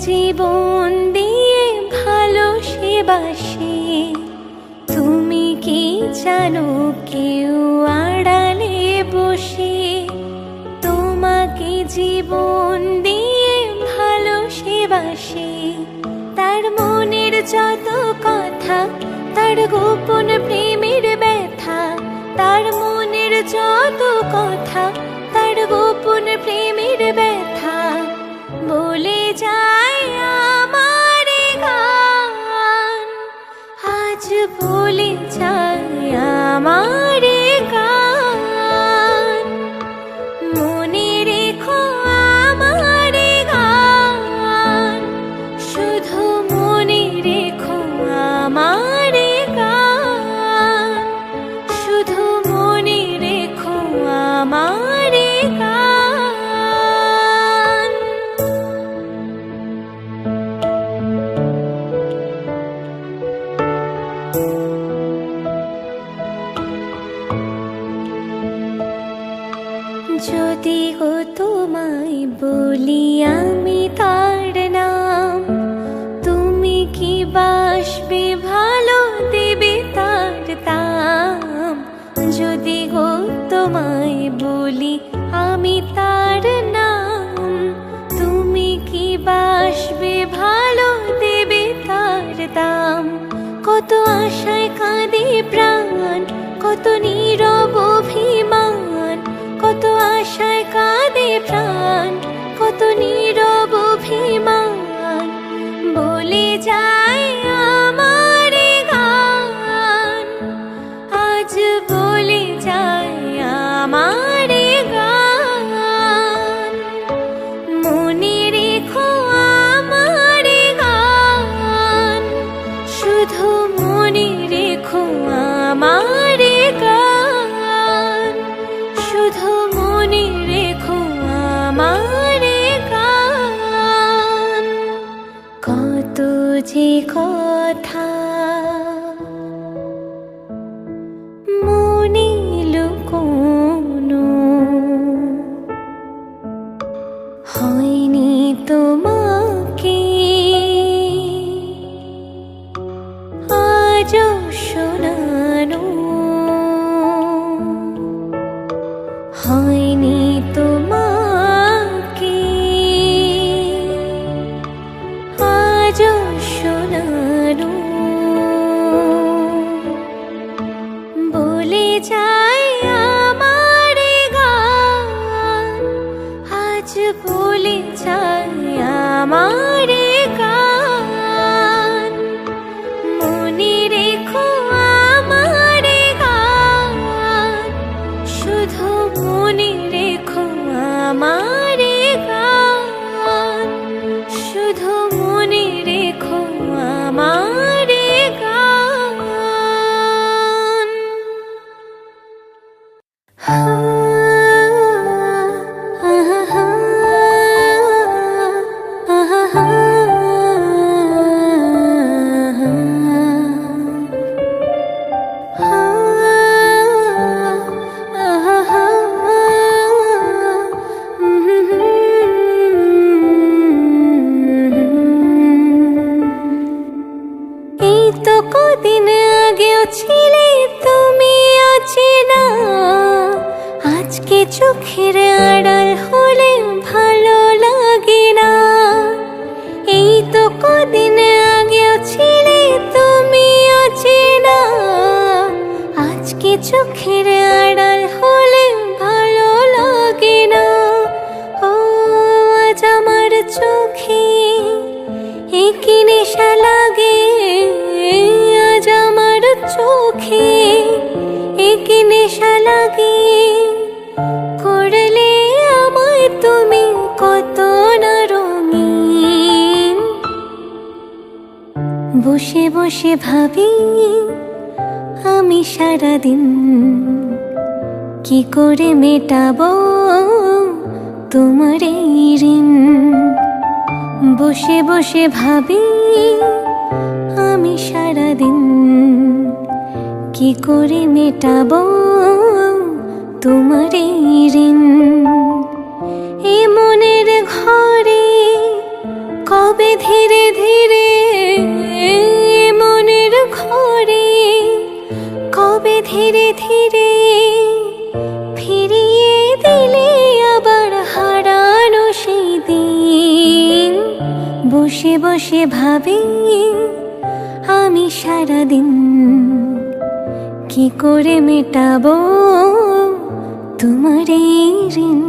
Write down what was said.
জীবন দিয়ে ভালোবাসি। তুমি কি জানো কেউ আড়ালে বসে তোমাকে জীবন দিয়ে ভালোবাসি। তার মনের যত কথা, তার গোপন প্রেমের ব্যথা, তার মনের যত কথা, তার গোপন প্রেমের ব্যথা বলে যায় আমার গান। আজ বলে যায় আমার গান। মনে রেখো আমার গান, শুধু মনে রেখো আমার গান, শুধু মনে রেখো আমার গান। যদি গো তোমায় বলি আমি তার নাম, তুমি কি বাসবে ভালো দেবে তার দাম? যদি গো তোমায় বলি আমি তার নাম, তুমি কি বাসবে ভালো দেবে তার দাম? কত আশায় কাঁদে প্রাণ, কত নীরব অভিমান, কত আশায় কাঁদে প্রাণ, কত নীরব অভিমান বলে যায় আমার গান। আজ বলে যায় আমার গান। মনে রেখো আমার গান, শুধু মনে রেখো আমার গান, শুধু মনে রেখো আমার গান। কত যে কথা মনে লুকোনো, হয়নি তোমাকে আজও শোনানো, হয়নি তোমাকে আজও শোনানো। বলে যায় আমার গান, আজ বলে যায় আমার গান। মনে রেখো আমার গান, শুধু মনে রেখো আমার গান, শুধু মনে রেখো আমার গান। এই তো কদিন আগেও ছিলে তুমি অচেনা, আজকে চোখের আড়াল হলে ভালো লাগে না। এই তো কদিন আগেও ছিলে তুমি অচেনা, আজকে চোখের আড়াল হলে ভালো লাগে না। ও আজ আমার চোখে একই নেশা লাগে, আজ আমার চোখে একই নেশা লাগে। করলে আমায় তুমি কত না রঙিন, বসে বসে ভাবি আমি সারাদিন কি করে মেটাবো তোমার এই ঋণ। বসে বসে ভাবি আমি সারাদিন কি করে মেটাবো তোমার এই ঋণ। এ মনের ঘরে কবে কবে ধীরে ধীরে মনের ঘরে, কবে ধীরে ধীরে ফিরিয়ে দিলে আবার হারানো সেই দিন। বসে বসে ভাবি আমি সারাদিন, কি করে মেটাবো তোমার এই ঋণ।